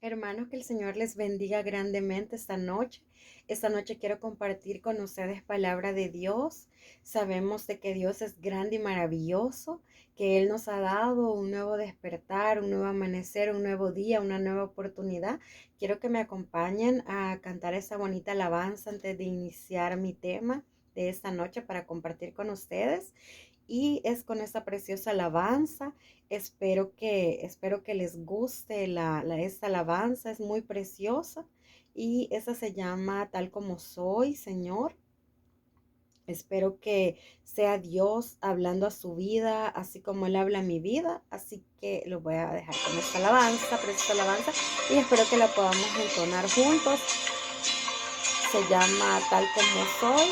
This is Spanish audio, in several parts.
Hermanos, que el Señor les bendiga grandemente esta noche. Esta noche quiero compartir con ustedes palabra de Dios. Sabemos de que Dios es grande y maravilloso, que Él nos ha dado un nuevo despertar, un nuevo amanecer, un nuevo día, una nueva oportunidad. Quiero que me acompañen a cantar esa bonita alabanza antes de iniciar mi tema de esta noche para compartir con ustedes. Y es con esta preciosa alabanza. Espero que les guste esta alabanza. Es muy preciosa. Y esa se llama Tal como soy, Señor. Espero que sea Dios hablando a su vida, así como Él habla a mi vida. Así que lo voy a dejar con esta alabanza, preciosa alabanza. Y espero que la podamos entonar juntos. Se llama Tal como soy.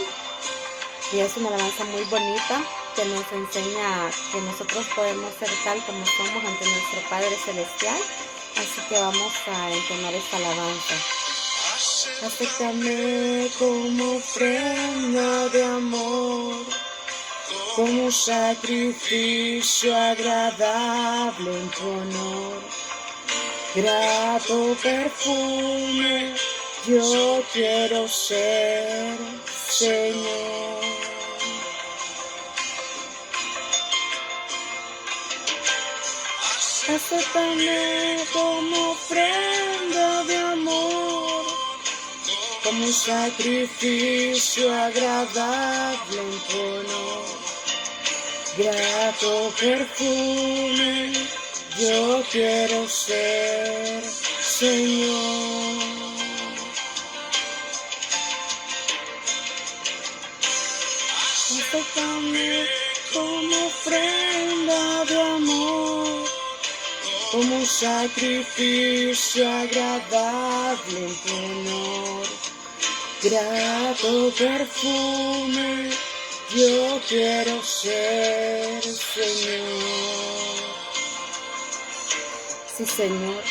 Y es una alabanza muy bonita que nos enseña que nosotros podemos ser tal como somos ante nuestro Padre Celestial. Así que vamos a entonar esta alabanza. Acéptame como ofrenda de amor, como sacrificio agradable en tu honor. Grato perfume yo quiero ser, Señor. Acéptame como ofrenda de amor, como un sacrificio agradable en tu honor. Grato perfume yo quiero ser, Señor. Acéptame como ofrenda de amor, como un sacrificio agradable en tu honor. Grato perfume yo quiero ser, Señor. Sí, Señor.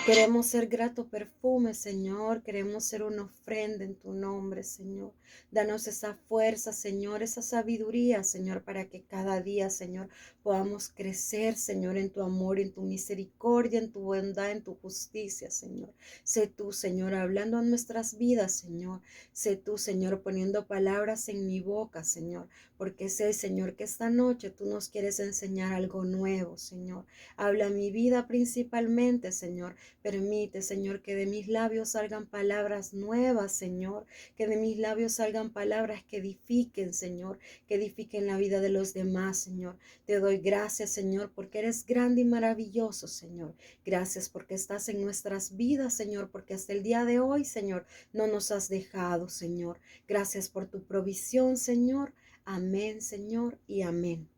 Queremos ser grato perfume, Señor. Queremos ser una ofrenda en tu nombre, Señor. Danos esa fuerza, Señor, esa sabiduría, Señor, para que cada día, Señor, podamos crecer, Señor, en tu amor, en tu misericordia, en tu bondad, en tu justicia, Señor. Sé tú, Señor, hablando a nuestras vidas, Señor. Sé tú, Señor, poniendo palabras en mi boca, Señor, porque sé, Señor, que esta noche tú nos quieres enseñar algo nuevo, Señor. Habla mi vida principalmente, Señor. Permite, Señor, que de mis labios salgan palabras nuevas, Señor. Que de mis labios salgan palabras que edifiquen, Señor. Que edifiquen la vida de los demás, Señor. Te doy gracias, Señor, porque eres grande y maravilloso, Señor. Gracias porque estás en nuestras vidas, Señor, porque hasta el día de hoy, Señor, no nos has dejado, Señor. Gracias por tu provisión, Señor. Amén, Señor, y amén.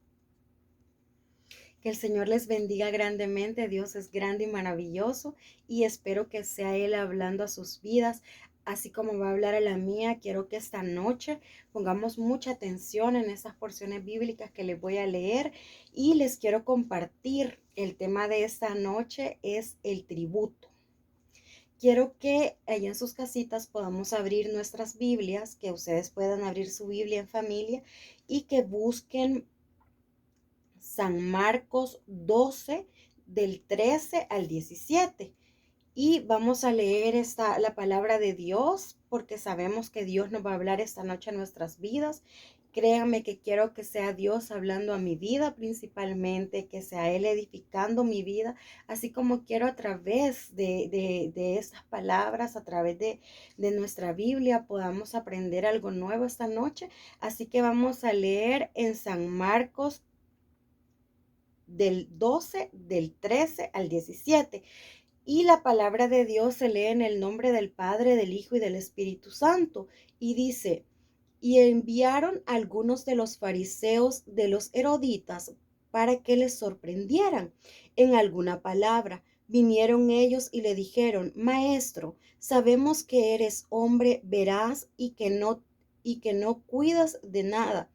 Que el Señor les bendiga grandemente. Dios es grande y maravilloso y espero que sea Él hablando a sus vidas, así como va a hablar a la mía. Quiero que esta noche pongamos mucha atención en estas porciones bíblicas que les voy a leer y les quiero compartir. El tema de esta noche es el tributo. Quiero que allá en sus casitas podamos abrir nuestras Biblias, que ustedes puedan abrir su Biblia en familia y que busquen San Marcos 12 del 13 al 17. Y vamos a leer la palabra de Dios porque sabemos que Dios nos va a hablar esta noche en nuestras vidas. Créanme que quiero que sea Dios hablando a mi vida principalmente, que sea Él edificando mi vida, así como quiero a través de estas palabras, a través de nuestra Biblia, podamos aprender algo nuevo esta noche. Así que vamos a leer en San Marcos del 12, del 13 al 17. Y la palabra de Dios se lee en el nombre del Padre, del Hijo y del Espíritu Santo. Y dice, y enviaron algunos de los fariseos de los heroditas para que les sorprendieran en alguna palabra. Vinieron ellos y le dijeron, Maestro, sabemos que eres hombre veraz y que no cuidas de nada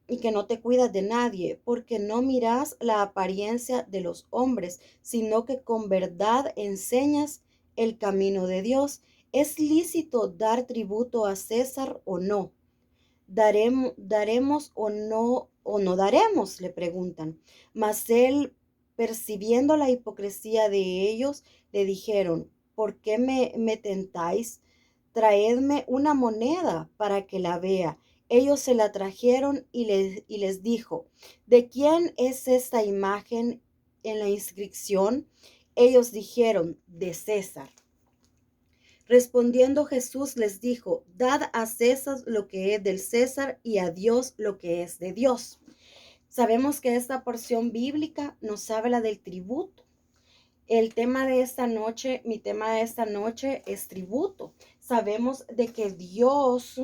y que no te cuidas de nadie, porque no miras la apariencia de los hombres, sino que con verdad enseñas el camino de Dios. ¿Es lícito dar tributo a César o no? ¿Daremos o no daremos? Le preguntan. Mas él, percibiendo la hipocresía de ellos, Le dijeron, ¿por qué me tentáis? Traedme una moneda para que la vea. Ellos se la trajeron y les dijo, ¿de quién es esta imagen en la inscripción? Ellos dijeron, de César. Respondiendo Jesús les dijo, dad a César lo que es del César y a Dios lo que es de Dios. Sabemos que esta porción bíblica nos habla del tributo. El tema de esta noche, mi tema de esta noche es tributo. Sabemos de que Dios,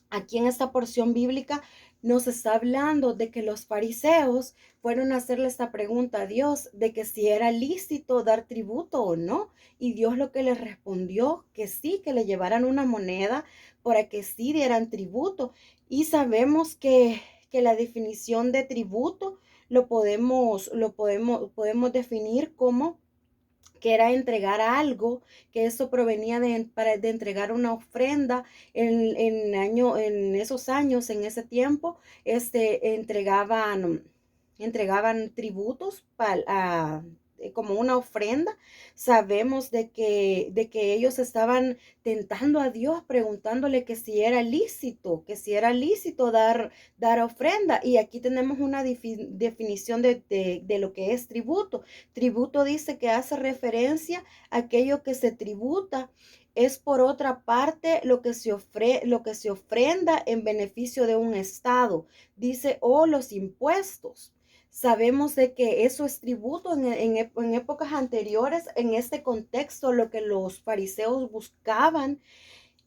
aquí en esta porción bíblica, nos está hablando de que los fariseos fueron a hacerle esta pregunta a Dios de que si era lícito dar tributo o no. Y Dios lo que les respondió que sí, que le llevaran una moneda para que sí dieran tributo. Y sabemos que la definición de tributo podemos definir como que era entregar algo, que eso provenía de entregar una ofrenda en esos años, en ese tiempo, entregaban tributos como una ofrenda. Sabemos de que ellos estaban tentando a Dios, preguntándole que si era lícito dar ofrenda. Y aquí tenemos una definición de lo que es tributo. Tributo dice que hace referencia a aquello que se tributa. Es por otra parte lo que se ofrenda en beneficio de un estado. Dice, los impuestos. Sabemos de que eso es tributo en épocas anteriores. En este contexto, lo que los fariseos buscaban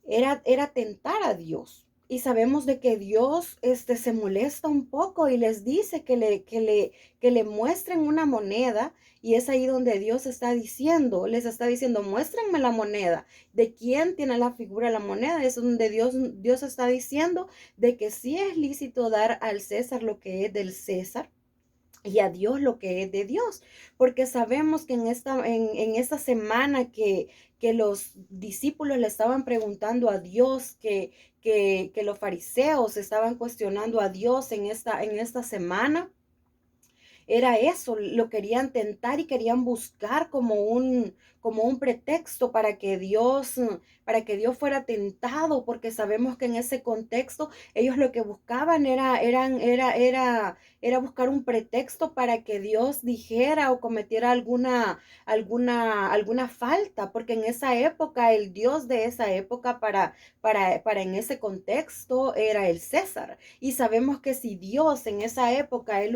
era tentar a Dios. Y sabemos de que Dios se molesta un poco y les dice que le muestren una moneda. Y es ahí donde Dios les está diciendo, muéstrenme la moneda. ¿De quién tiene la figura de la moneda? Es donde Dios está diciendo de que sí es lícito dar al César lo que es del César y a Dios lo que es de Dios, porque sabemos que en esta semana que los discípulos le estaban preguntando a Dios, que los fariseos estaban cuestionando a Dios en esta semana. Era eso, lo querían tentar y querían buscar como un pretexto para que Dios fuera tentado, porque sabemos que en ese contexto ellos lo que buscaban era buscar un pretexto para que Dios dijera o cometiera alguna falta, porque en esa época, el Dios de esa época para en ese contexto era el César. Y sabemos que si Dios en esa época, él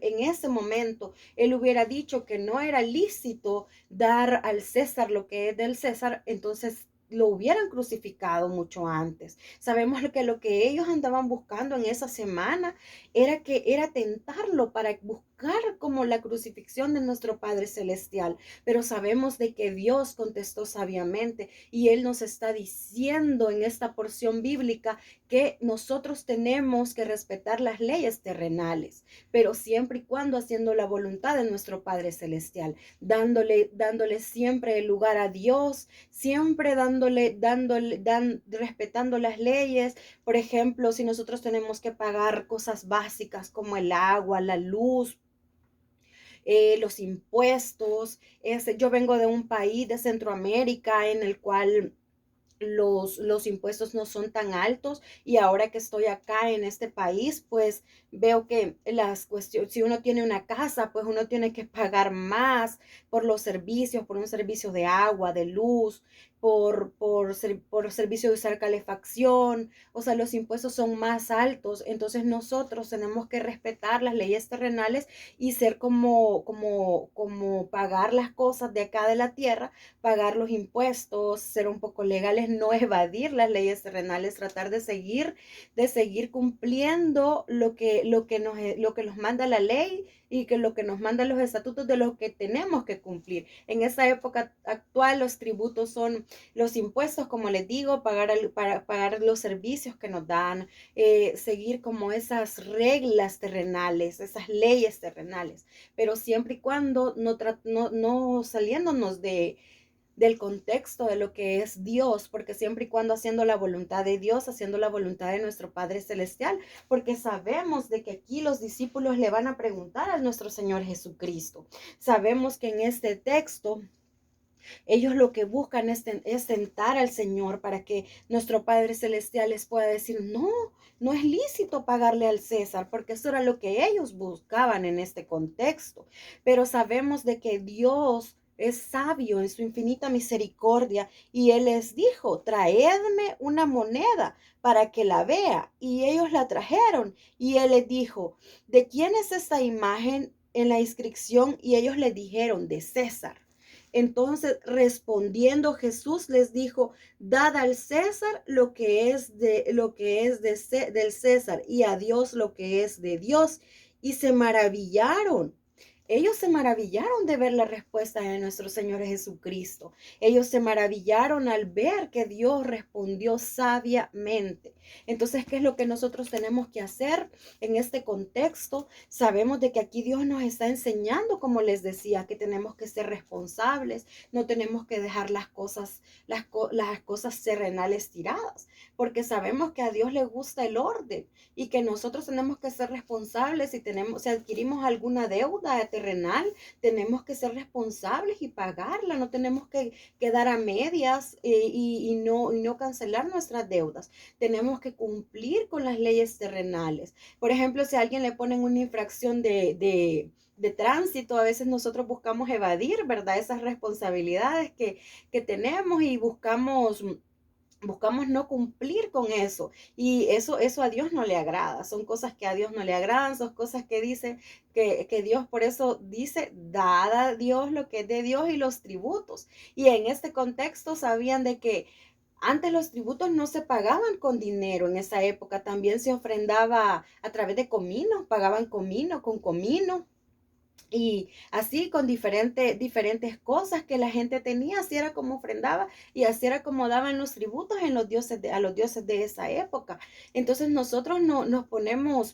en ese momento, él hubiera dicho que no era lícito dar al César lo que es del César, entonces lo hubieran crucificado mucho antes. Sabemos que lo que ellos andaban buscando en esa semana era tentarlo para buscar como la crucifixión de nuestro Padre Celestial. Pero sabemos de que Dios contestó sabiamente y Él nos está diciendo en esta porción bíblica que nosotros tenemos que respetar las leyes terrenales, pero siempre y cuando haciendo la voluntad de nuestro Padre Celestial, dándole siempre el lugar a Dios, siempre respetando las leyes. Por ejemplo, si nosotros tenemos que pagar cosas básicas como el agua, la luz, los impuestos. Yo vengo de un país de Centroamérica en el cual los impuestos no son tan altos, y ahora que estoy acá en este país, pues veo que las cuestiones, si uno tiene una casa, pues uno tiene que pagar más por los servicios, por un servicio de agua, de luz, por servicio de usar calefacción. O sea, los impuestos son más altos. Entonces nosotros tenemos que respetar las leyes terrenales y ser como pagar las cosas de acá de la tierra, pagar los impuestos, ser un poco legales, no evadir las leyes terrenales, tratar de seguir cumpliendo lo que nos manda la ley y que lo que nos mandan los estatutos de lo que tenemos que cumplir. En esta época actual, los tributos son los impuestos, como les digo, para pagar los servicios que nos dan, seguir como esas reglas terrenales, esas leyes terrenales, pero siempre y cuando no saliéndonos del contexto de lo que es Dios, porque siempre y cuando haciendo la voluntad de Dios, haciendo la voluntad de nuestro Padre Celestial, porque sabemos de que aquí los discípulos le van a preguntar a nuestro Señor Jesucristo. Sabemos que en este texto Ellos lo que buscan es tentar al Señor para que nuestro Padre Celestial les pueda decir, no, no es lícito pagarle al César, porque eso era lo que ellos buscaban en este contexto. Pero sabemos de que Dios es sabio en su infinita misericordia y Él les dijo, traedme una moneda para que la vea. Y ellos la trajeron y Él les dijo, ¿de quién es esta imagen en la inscripción? Y ellos le dijeron, de César. Entonces, respondiendo Jesús les dijo, dad al César lo que es del César y a Dios lo que es de Dios. Y se maravillaron. Ellos se maravillaron de ver la respuesta de nuestro Señor Jesucristo. Ellos se maravillaron al ver que Dios respondió sabiamente. Entonces, ¿qué es lo que nosotros tenemos que hacer en este contexto? Sabemos de que aquí Dios nos está enseñando, como les decía, que tenemos que ser responsables, no tenemos que dejar las cosas terrenales tiradas, porque sabemos que a Dios le gusta el orden y que nosotros tenemos que ser responsables si adquirimos alguna deuda terrenal, tenemos que ser responsables y pagarla, no tenemos que quedar a medias y no cancelar nuestras deudas. Tenemos que cumplir con las leyes terrenales. Por ejemplo, si a alguien le ponen una infracción de tránsito, a veces nosotros buscamos evadir, ¿verdad? Esas responsabilidades que tenemos y buscamos no cumplir con eso. Y eso a Dios no le agrada. Son cosas que a Dios no le agradan, son cosas que dice que Dios, por eso dice, dad a Dios lo que es de Dios y los tributos. Y en este contexto sabían de que antes los tributos no se pagaban con dinero en esa época, también se ofrendaba a través de comino, pagaban comino con comino. Y así con diferentes cosas que la gente tenía, así era como ofrendaba y así era como daban los tributos a los dioses de esa época. Entonces nosotros no, nos ponemos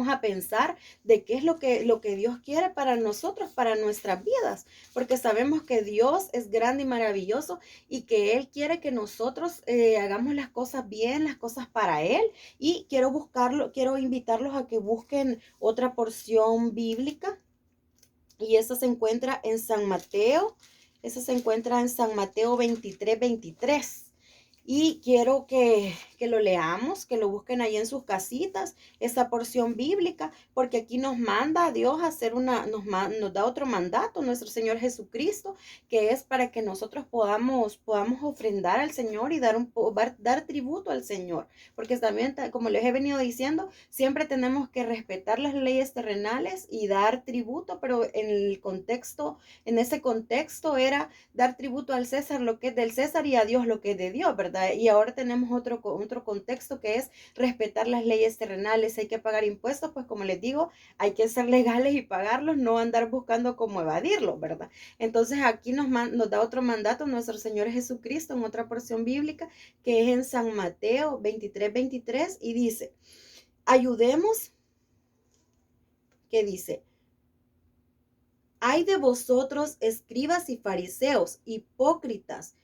a pensar de qué es lo que Dios quiere para nosotros, para nuestras vidas, porque sabemos que Dios es grande y maravilloso y que Él quiere que nosotros hagamos las cosas bien, las cosas para Él. Y quiero invitarlos a que busquen otra porción bíblica y esa se encuentra en San Mateo, San Mateo 23:23. Y quiero que lo leamos, que lo busquen ahí en sus casitas, esa porción bíblica, porque aquí nos manda a Dios a hacer nos da otro mandato, nuestro Señor Jesucristo, que es para que nosotros podamos ofrendar al Señor y dar tributo al Señor. Porque también, como les he venido diciendo, siempre tenemos que respetar las leyes terrenales y dar tributo, pero en ese contexto era dar tributo al César lo que es del César y a Dios lo que es de Dios, ¿verdad? Y ahora tenemos otro contexto que es respetar las leyes terrenales. Hay que pagar impuestos, pues como les digo, hay que ser legales y pagarlos, no andar buscando cómo evadirlos, ¿verdad? Entonces aquí nos da otro mandato nuestro Señor Jesucristo en otra porción bíblica que es en San Mateo 23:23 y dice, ayudemos, ¿qué dice? Ay de vosotros, escribas y fariseos, hipócritas,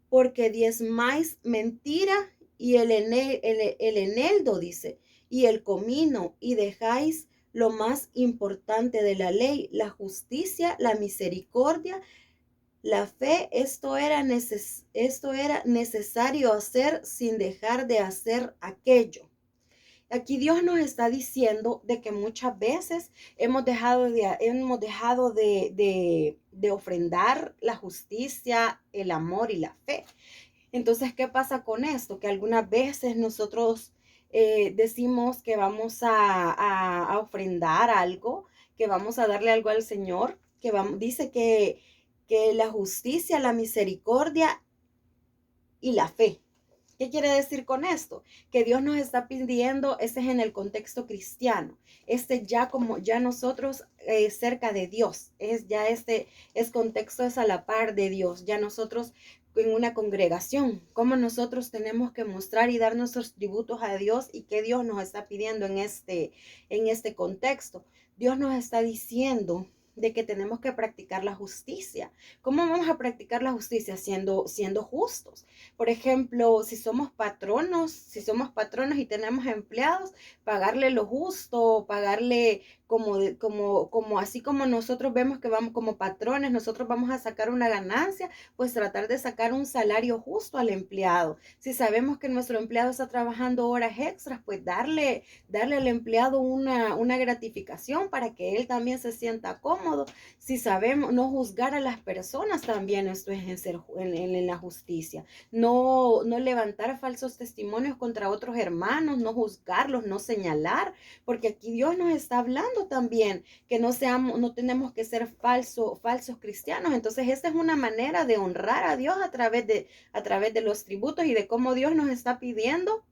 porque diezmáis mentira y el eneldo, dice, y el comino, y dejáis lo más importante de la ley, la justicia, la misericordia, la fe. Esto era necesario hacer sin dejar de hacer aquello. Aquí Dios nos está diciendo de que muchas veces hemos dejado de ofrendar la justicia, el amor y la fe. Entonces, ¿qué pasa con esto? Que algunas veces nosotros decimos que vamos a ofrendar algo, que vamos a darle algo al Señor, dice que la justicia, la misericordia y la fe. ¿Qué quiere decir con esto? Que Dios nos está pidiendo, este es en el contexto cristiano, ya nosotros cerca de Dios, es contexto, es a la par de Dios, ya nosotros en una congregación, cómo nosotros tenemos que mostrar y dar nuestros tributos a Dios y qué Dios nos está pidiendo en este contexto. Dios nos está diciendo de que tenemos que practicar la justicia. ¿Cómo vamos a practicar la justicia? Siendo justos. Por ejemplo, si somos patronos y tenemos empleados, pagarle lo justo, pagarle como así como nosotros vemos que vamos como patrones, nosotros vamos a sacar una ganancia, pues tratar de sacar un salario justo al empleado. Si sabemos que nuestro empleado está trabajando horas extras, pues darle al empleado una gratificación para que él también se sienta cómodo. Si sabemos, no juzgar a las personas también, esto es en la justicia. No levantar falsos testimonios contra otros hermanos, no juzgarlos, no señalar, porque aquí Dios nos está hablando también que no tenemos que ser falsos cristianos. Entonces, esta es una manera de honrar a Dios a través de los tributos y de cómo Dios nos está pidiendo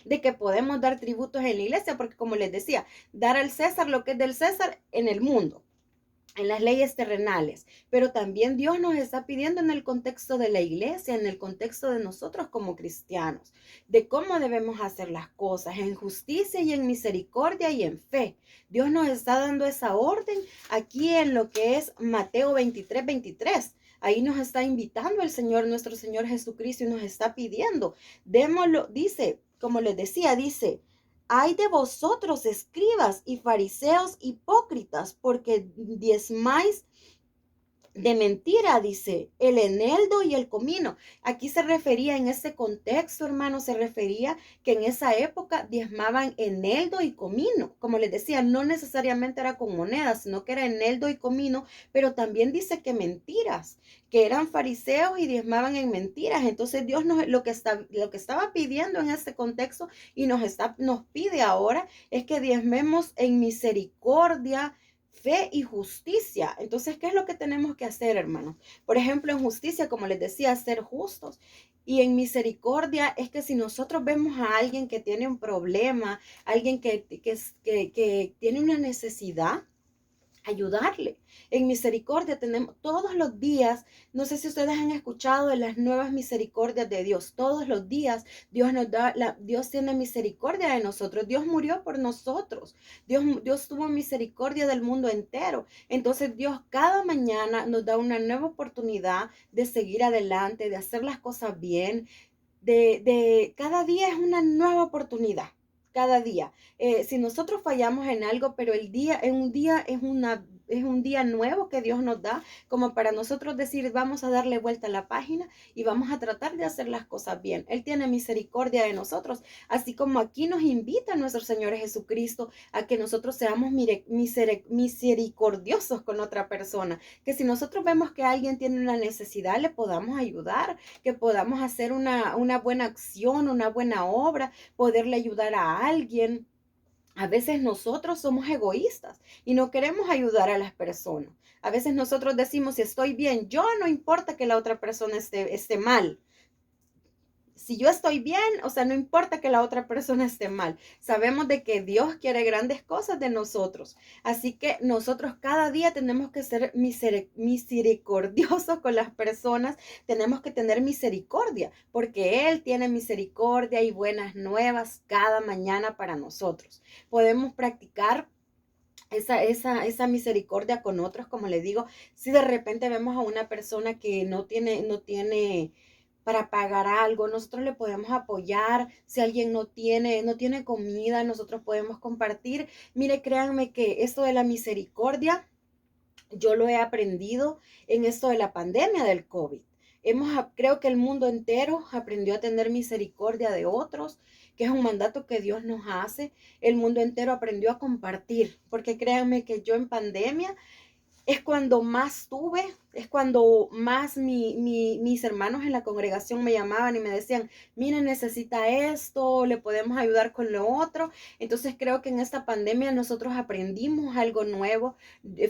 de que podemos dar tributos en la iglesia, porque como les decía, dar al César lo que es del César en el mundo, en las leyes terrenales, pero también Dios nos está pidiendo en el contexto de la iglesia, en el contexto de nosotros como cristianos, de cómo debemos hacer las cosas, en justicia y en misericordia y en fe. Dios nos está dando esa orden aquí en lo que es Mateo 23:23. Ahí nos está invitando el Señor, nuestro Señor Jesucristo, y nos está pidiendo, démoslo, dice, como les decía, dice, ay de vosotros, escribas y fariseos hipócritas, porque diezmáis de mentira, dice, el eneldo y el comino. Aquí se refería en ese contexto, hermano, se refería que en esa época diezmaban eneldo y comino. Como les decía, no necesariamente era con monedas, sino que era eneldo y comino, pero también dice que mentiras, que eran fariseos y diezmaban en mentiras. Entonces Dios lo que estaba pidiendo en este contexto y nos pide ahora es que diezmemos en misericordia, fe y justicia. Entonces, ¿qué es lo que tenemos que hacer, hermanos? Por ejemplo, en justicia, como les decía, ser justos. Y en misericordia es que si nosotros vemos a alguien que tiene un problema, alguien que tiene una necesidad, ayudarle. En misericordia tenemos todos los días, no sé si ustedes han escuchado de las nuevas misericordias de Dios. Todos los días Dios tiene misericordia de nosotros. Dios murió por nosotros. Dios tuvo misericordia del mundo entero. Entonces Dios cada mañana nos da una nueva oportunidad de seguir adelante, de hacer las cosas bien. Cada día es una nueva oportunidad. Cada día. Si nosotros fallamos en algo, pero en un día es un día nuevo que Dios nos da, como para nosotros decir, vamos a darle vuelta a la página y vamos a tratar de hacer las cosas bien. Él tiene misericordia de nosotros, así como aquí nos invita nuestro Señor Jesucristo a que nosotros seamos misericordiosos con otra persona, que si nosotros vemos que alguien tiene una necesidad, le podamos ayudar, que podamos hacer una buena acción, una buena obra, poderle ayudar a alguien. A veces nosotros somos egoístas y no queremos ayudar a las personas. A veces nosotros decimos, si estoy bien, yo no importa que la otra persona esté mal. Si yo estoy bien, o sea, no importa que la otra persona esté mal. Sabemos de que Dios quiere grandes cosas de nosotros. Así que nosotros cada día tenemos que ser misericordiosos con las personas. Tenemos que tener misericordia, porque Él tiene misericordia y buenas nuevas cada mañana para nosotros. Podemos practicar esa misericordia con otros, como le digo, si de repente vemos a una persona que no tiene para pagar algo, nosotros le podemos apoyar. Si alguien no tiene comida, nosotros podemos compartir. Mire, créanme que esto de la misericordia, yo lo he aprendido en esto de la pandemia del COVID. Creo que el mundo entero aprendió a tener misericordia de otros, que es un mandato que Dios nos hace. El mundo entero aprendió a compartir, porque créanme que yo en pandemia es cuando más tuve, es cuando más mis hermanos en la congregación me llamaban y me decían, miren, necesita esto, le podemos ayudar con lo otro. Entonces creo que en esta pandemia nosotros aprendimos algo nuevo,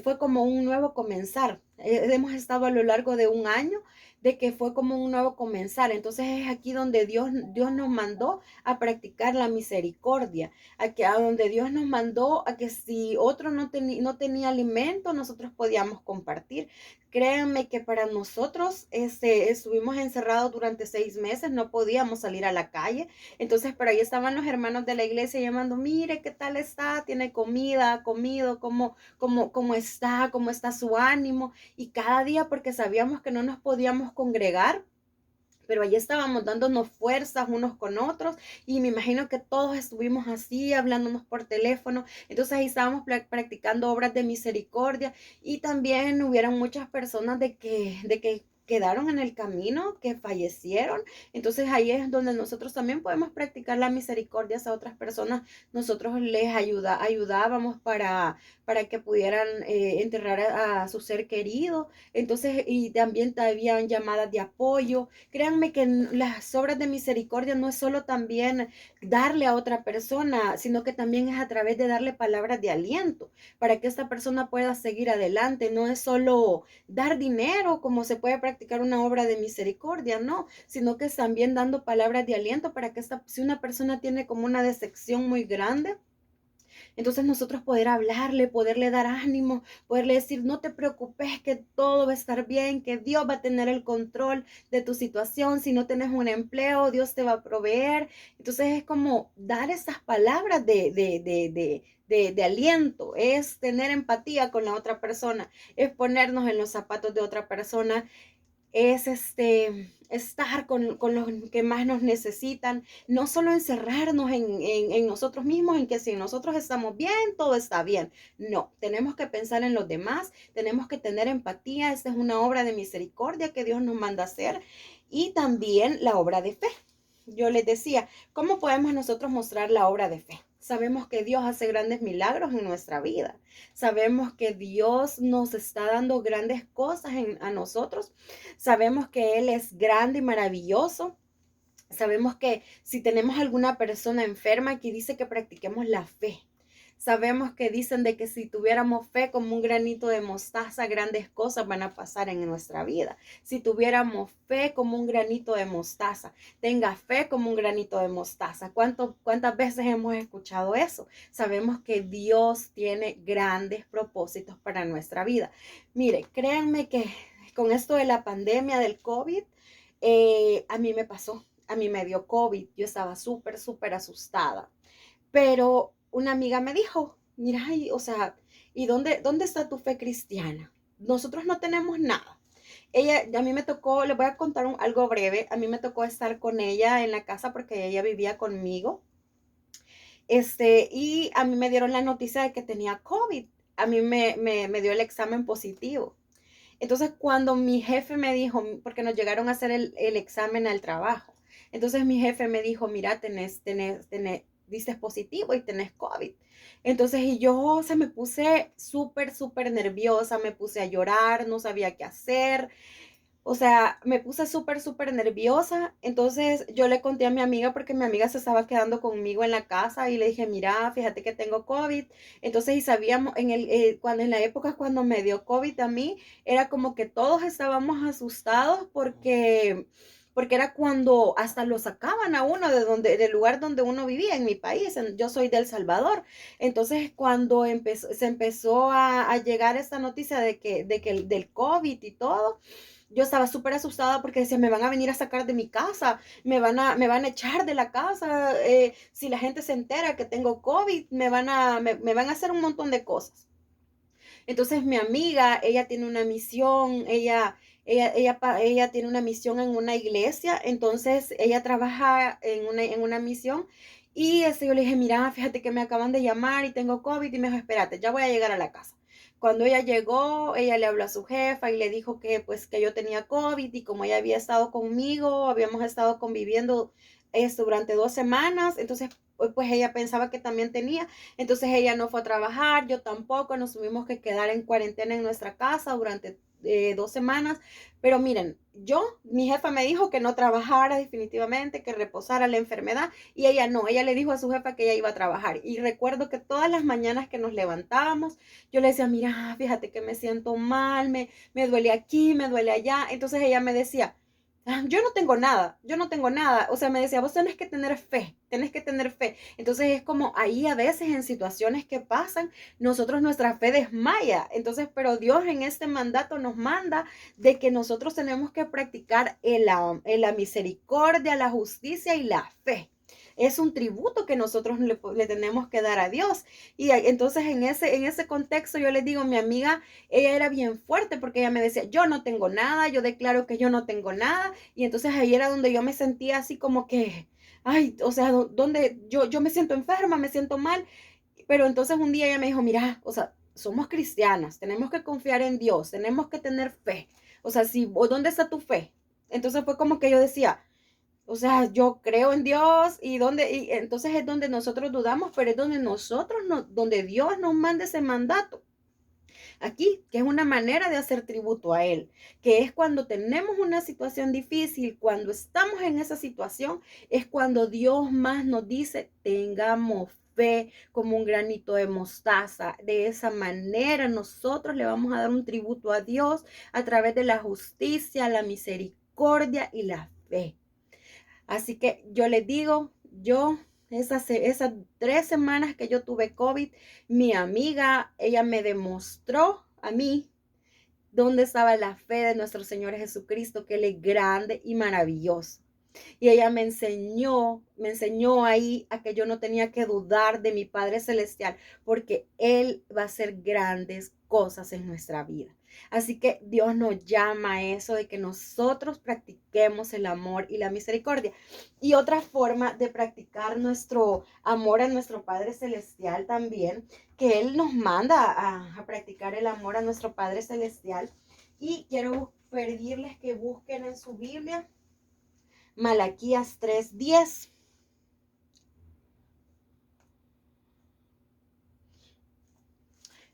fue como un nuevo comenzar. Hemos estado a lo largo de un año de que fue como un nuevo comenzar. Entonces es aquí donde Dios nos mandó a practicar la misericordia, a donde Dios nos mandó a que si otro no tenía alimento, nosotros podíamos compartir. Créanme que para nosotros estuvimos encerrados durante 6 meses, no podíamos salir a la calle. Entonces, por ahí estaban los hermanos de la iglesia llamando, mire, ¿qué tal está? ¿Tiene comida? ¿Ha comido? ¿Cómo está su ánimo? Y cada día, porque sabíamos que no nos podíamos congregar, Pero allí estábamos dándonos fuerzas unos con otros y me imagino que todos estuvimos así, hablándonos por teléfono. Entonces ahí estábamos practicando obras de misericordia y también hubieron muchas personas de que quedaron en el camino, que fallecieron. Entonces ahí es donde nosotros también podemos practicar la misericordia a otras personas. Nosotros les ayudábamos para que pudieran enterrar a su ser querido. Entonces, y también habían llamadas de apoyo. Créanme que las obras de misericordia no es solo también darle a otra persona, sino que también es a través de darle palabras de aliento para que esta persona pueda seguir adelante. No es solo dar dinero como se puede practicar una obra de misericordia, no, sino que es también dando palabras de aliento para que si una persona tiene como una decepción muy grande, entonces nosotros poder hablarle, poderle dar ánimo, poderle decir, no te preocupes, que todo va a estar bien, que Dios va a tener el control de tu situación. Si no tienes un empleo, Dios te va a proveer. Entonces es como dar esas palabras de aliento, es tener empatía con la otra persona, es ponernos en los zapatos de otra persona, es estar con los que más nos necesitan, no solo encerrarnos en nosotros mismos, en que si nosotros estamos bien, todo está bien. No, tenemos que pensar en los demás, tenemos que tener empatía. Esta es una obra de misericordia que Dios nos manda a hacer, y también la obra de fe. Yo les decía, ¿cómo podemos nosotros mostrar la obra de fe? Sabemos que Dios hace grandes milagros en nuestra vida. Sabemos que Dios nos está dando grandes cosas a nosotros. Sabemos que Él es grande y maravilloso. Sabemos que si tenemos alguna persona enferma, que dice que practiquemos la fe. Sabemos que dicen de que si tuviéramos fe como un granito de mostaza, grandes cosas van a pasar en nuestra vida. Si tuviéramos fe como un granito de mostaza, tenga fe como un granito de mostaza. ¿Cuántas veces hemos escuchado eso? Sabemos que Dios tiene grandes propósitos para nuestra vida. Mire, créanme que con esto de la pandemia del COVID, a mí me pasó. A mí me dio COVID. Yo estaba súper, súper asustada. Pero una amiga me dijo, mira, o sea, ¿y dónde está tu fe cristiana? Nosotros no tenemos nada. A mí me tocó, les voy a contar algo breve, a mí me tocó estar con ella en la casa porque ella vivía conmigo, y a mí me dieron la noticia de que tenía COVID. A mí me dio el examen positivo. Entonces, cuando mi jefe me dijo, porque nos llegaron a hacer el examen al trabajo, entonces mi jefe me dijo, mira, dices positivo y tenés COVID. Entonces, y yo se me puse súper, súper nerviosa, me puse a llorar, no sabía qué hacer. O sea, me puse súper, súper nerviosa. Entonces yo le conté a mi amiga porque mi amiga se estaba quedando conmigo en la casa y le dije, mira, fíjate que tengo COVID. Entonces, y sabíamos, en la época cuando me dio COVID a mí, era como que todos estábamos asustados porque era cuando hasta lo sacaban a uno del lugar donde uno vivía en mi país. Yo soy de El Salvador. Entonces, cuando se empezó a llegar esta noticia de que del COVID y todo, yo estaba súper asustada porque decía, me van a venir a sacar de mi casa, me van a echar de la casa, si la gente se entera que tengo COVID, me van a hacer un montón de cosas. Entonces mi amiga, ella tiene una misión, ella tiene una misión en una iglesia. Entonces ella trabaja en una misión, y yo le dije, mira, fíjate que me acaban de llamar y tengo COVID, y me dijo, espérate, ya voy a llegar a la casa. Cuando ella llegó, ella le habló a su jefa y le dijo que pues que yo tenía COVID, y como ella había estado conmigo, habíamos estado conviviendo esto durante 2 semanas. Entonces pues ella pensaba que también tenía. Entonces ella no fue a trabajar, yo tampoco, nos tuvimos que quedar en cuarentena en nuestra casa durante 2 semanas. Pero miren, mi jefa me dijo que no trabajara definitivamente, que reposara la enfermedad, y ella no, ella le dijo a su jefa que ella iba a trabajar. Y recuerdo que todas las mañanas que nos levantábamos, yo le decía, mira, fíjate que me siento mal, me duele aquí, me duele allá. Entonces ella me decía, yo no tengo nada, yo no tengo nada. O sea, me decía, vos tenés que tener fe, tenés que tener fe. Entonces es como ahí a veces en situaciones que pasan, nosotros nuestra fe desmaya. Entonces, pero Dios en este mandato nos manda de que nosotros tenemos que practicar en la misericordia, la justicia y la fe. es un tributo que nosotros le tenemos que dar a Dios. Y entonces en ese contexto yo les digo, mi amiga, ella era bien fuerte porque ella me decía, yo no tengo nada, yo declaro que yo no tengo nada. Y entonces ahí era donde yo me sentía así como que, ay, o sea, donde yo me siento enferma, me siento mal. Pero entonces un día ella me dijo, mira, o sea, somos cristianas, tenemos que confiar en Dios, tenemos que tener fe. O sea, si, o ¿dónde está tu fe? Entonces fue como que yo decía, o sea, yo creo en Dios y entonces es donde nosotros dudamos, pero es donde donde Dios nos manda ese mandato. Aquí, que es una manera de hacer tributo a Él, que es cuando tenemos una situación difícil, cuando estamos en esa situación, es cuando Dios más nos dice, tengamos fe como un granito de mostaza. De esa manera nosotros le vamos a dar un tributo a Dios a través de la justicia, la misericordia y la fe. Así que yo les digo, esas 3 semanas que yo tuve COVID, mi amiga, ella me demostró a mí dónde estaba la fe de nuestro Señor Jesucristo, que Él es grande y maravilloso. Y ella me enseñó ahí a que yo no tenía que dudar de mi Padre Celestial, porque Él va a hacer grandes cosas en nuestra vida. Así que Dios nos llama a eso de que nosotros practiquemos el amor y la misericordia. Y otra forma de practicar nuestro amor a nuestro Padre Celestial también, que Él nos manda a practicar el amor a nuestro Padre Celestial. Y quiero pedirles que busquen en su Biblia Malaquías 3:10.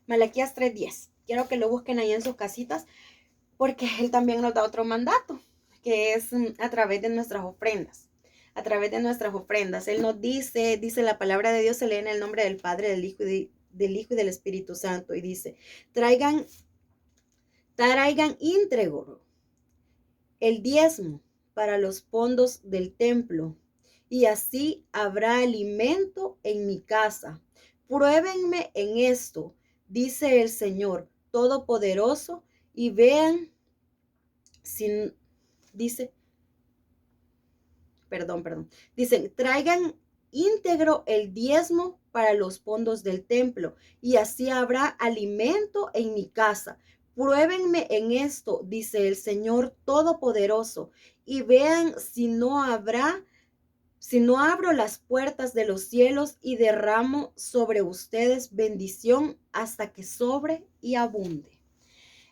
Malaquías 3:10. Quiero que lo busquen ahí en sus casitas porque Él también nos da otro mandato, que es a través de nuestras ofrendas. A través de nuestras ofrendas. Él nos dice la palabra de Dios, se lee en el nombre del Padre, del Hijo y del Espíritu Santo. Y dice, traigan íntegro el diezmo para los fondos del templo, y así habrá alimento en mi casa. Pruébenme en esto, dice el Señor Todopoderoso, y vean si, dice, dicen, traigan íntegro el diezmo para los fondos del templo, y así habrá alimento en mi casa. Pruébenme en esto, dice el Señor Todopoderoso, y vean si no abro las puertas de los cielos y derramo sobre ustedes bendición hasta que sobre y abunde.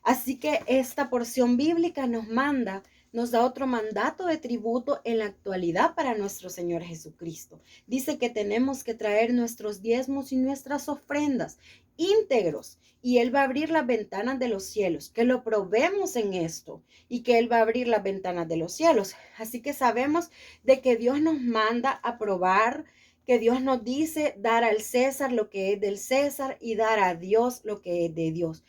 Así que esta porción bíblica nos da otro mandato de tributo en la actualidad para nuestro Señor Jesucristo. Dice que tenemos que traer nuestros diezmos y nuestras ofrendas íntegros, y Él va a abrir las ventanas de los cielos, que lo probemos en esto, y que Él va a abrir las ventanas de los cielos. Así que sabemos de que Dios nos manda a probar, que Dios nos dice dar al César lo que es del César y dar a Dios lo que es de Dios.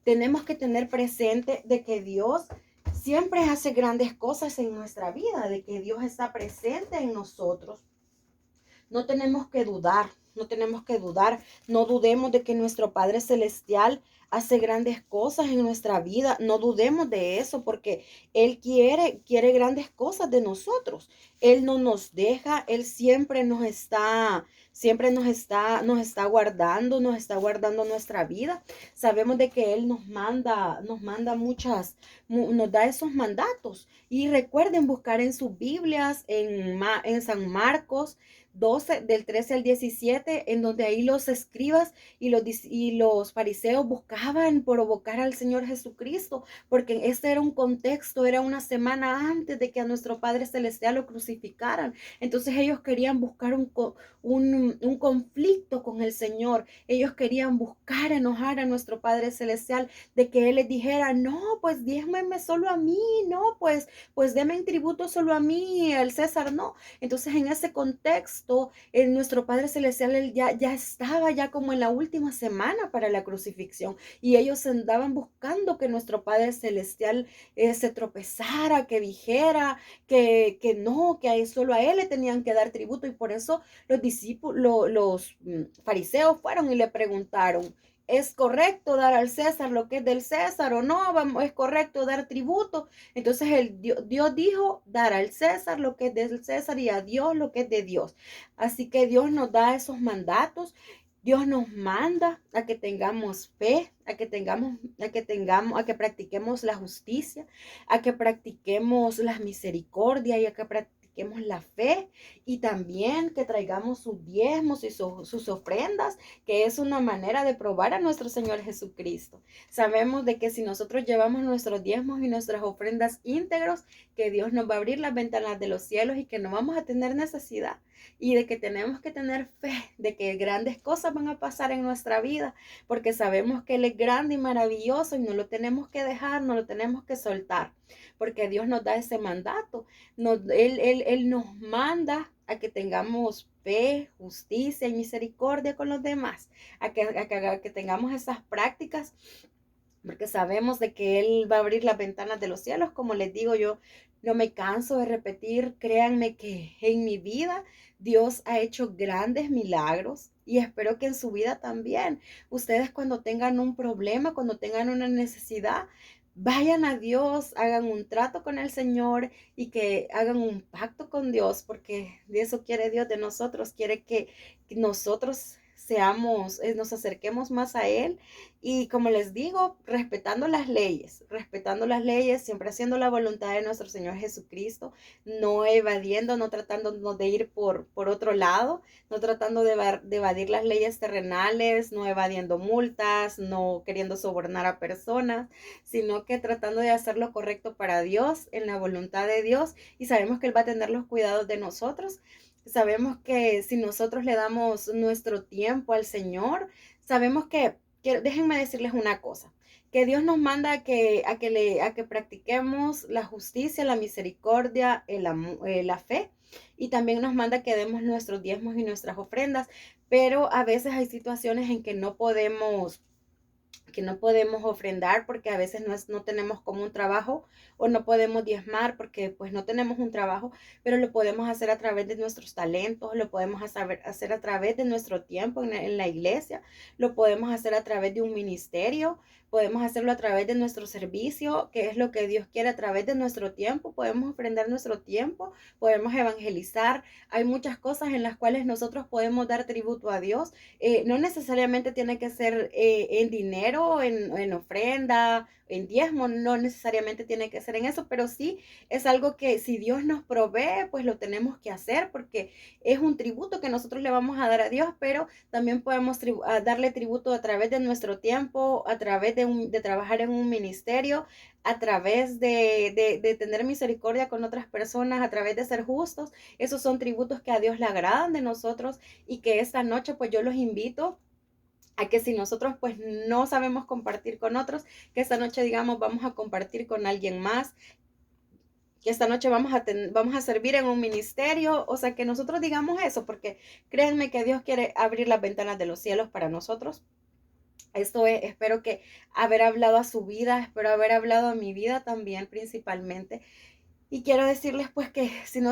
Tenemos que tener presente de que Dios siempre hace grandes cosas en nuestra vida, de que Dios está presente en nosotros. No tenemos que dudar, no dudemos de que nuestro Padre Celestial hace grandes cosas en nuestra vida, no dudemos de eso porque Él quiere grandes cosas de nosotros. Él no nos deja, Él siempre nos está guardando, nuestra vida. Sabemos de que Él nos manda nos da esos mandatos. Y recuerden buscar en sus Biblias, en San Marcos 12, del 13 al 17, en donde ahí los escribas y los fariseos buscaban provocar al Señor Jesucristo, porque este era un contexto, era una semana antes de que a nuestro Padre Celestial lo crucificaran. Entonces ellos querían buscar un conflicto con el Señor. Ellos querían buscar enojar a nuestro Padre Celestial, de que Él les dijera, no, pues diezmenme solo a mí, no, pues denme tributo solo a mí, al César no. Entonces en ese contexto, nuestro Padre Celestial él ya estaba ya como en la última semana para la crucifixión, y ellos andaban buscando que nuestro Padre Celestial se tropezara, que dijera que no, que solo a Él le tenían que dar tributo. Y por eso los fariseos fueron y le preguntaron, ¿es correcto dar al César lo que es del César o no? ¿Es correcto dar tributo? Entonces Dios dijo dar al César lo que es del César y a Dios lo que es de Dios. Así que Dios nos da esos mandatos. Dios nos manda a que tengamos fe, a que practiquemos la justicia, a que practiquemos la misericordia y a que practiquemos la fe, y también que traigamos sus diezmos y sus ofrendas, que es una manera de probar a nuestro Señor Jesucristo. Sabemos de que si nosotros llevamos nuestros diezmos y nuestras ofrendas íntegros, que Dios nos va a abrir las ventanas de los cielos y que no vamos a tener necesidad, y de que tenemos que tener fe de que grandes cosas van a pasar en nuestra vida, porque sabemos que Él es grande y maravilloso y no lo tenemos que dejar, no lo tenemos que soltar, porque Dios nos da ese mandato. Él nos manda a que tengamos fe, justicia y misericordia con los demás, a que tengamos esas prácticas, porque sabemos de que Él va a abrir las ventanas de los cielos. Como les digo, yo no me canso de repetir, créanme que en mi vida Dios ha hecho grandes milagros, y espero que en su vida también. Ustedes, cuando tengan un problema, cuando tengan una necesidad, vayan a Dios, hagan un trato con el Señor y que hagan un pacto con Dios, porque de eso quiere Dios de nosotros. Quiere que nosotros nos acerquemos más a Él, y como les digo, respetando las leyes, siempre haciendo la voluntad de nuestro Señor Jesucristo, no evadiendo, no tratándonos de ir por otro lado, no tratando de evadir las leyes terrenales, no evadiendo multas, no queriendo sobornar a personas, sino que tratando de hacer lo correcto para Dios, en la voluntad de Dios, y sabemos que Él va a tener los cuidados de nosotros. Sabemos que si nosotros le damos nuestro tiempo al Señor, sabemos que déjenme decirles una cosa, que Dios nos manda a que practiquemos la justicia, la misericordia, la fe, y también nos manda que demos nuestros diezmos y nuestras ofrendas, pero a veces hay situaciones en que no podemos ofrendar, porque a veces no tenemos como un trabajo, o no podemos diezmar porque pues no tenemos un trabajo, pero lo podemos hacer a través de nuestros talentos, lo podemos hacer a través de nuestro tiempo en la iglesia, lo podemos hacer a través de un ministerio, podemos hacerlo a través de nuestro servicio, que es lo que Dios quiere, a través de nuestro tiempo. Podemos ofrendar nuestro tiempo, podemos evangelizar. Hay muchas cosas en las cuales nosotros podemos dar tributo a Dios. No necesariamente tiene que ser en dinero, en ofrenda, en diezmo, no necesariamente tiene que ser en eso, pero sí es algo que si Dios nos provee, pues lo tenemos que hacer, porque es un tributo que nosotros le vamos a dar a Dios, pero también podemos darle tributo a través de nuestro tiempo, a través de trabajar en un ministerio, a través de tener misericordia con otras personas, a través de ser justos. Esos son tributos que a Dios le agradan de nosotros, y que esta noche pues yo los invito a que si nosotros pues no sabemos compartir con otros, que esta noche digamos vamos a compartir con alguien más, que esta noche vamos a servir en un ministerio, o sea, que nosotros digamos eso, porque créanme que Dios quiere abrir las ventanas de los cielos para nosotros. Esto es, espero que haber hablado a su vida, espero haber hablado a mi vida también principalmente, y quiero decirles pues que si no